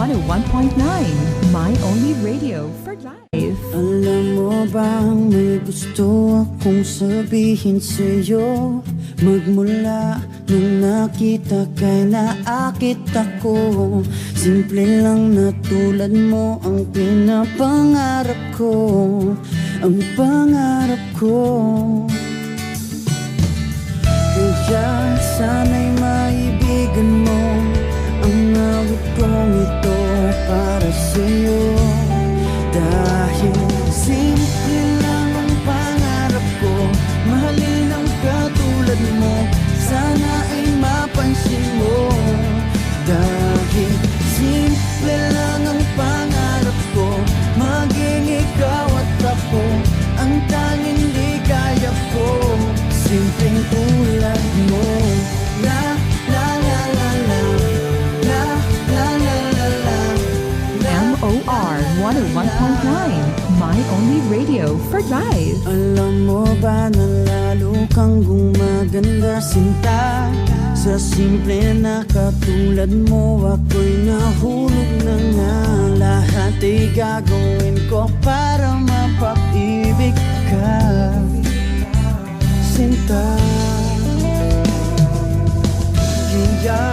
101.9, My Only Radio for Life. Alam mo bang may gusto akong sabihin sa'yo? Magmula nung nakita kay naakit ako. Simple lang na tulad mo ang pinapangarap ko. Ang pangarap ko. Kaya sana'y maibigan mo ang awit kong ito para sa'yo. Dahil simple lang ang pangarap ko, mahalin ang katulad mo, sana ay mapansin mo. Dahil simple lang ang pangarap ko, maging ikaw at ako, ang tanging ligaya ko. Simpleng tulad mo. La la la la la, la la la la la, MOR 101.9, My Only Radio for Life. Alam mo ba na lalo kang gumaganda, sinta? Sa simple na katulad mo, ako'y nahulog na nga. Lahat ay gagawin ko para mapag-ibig ka, sinta. Kaya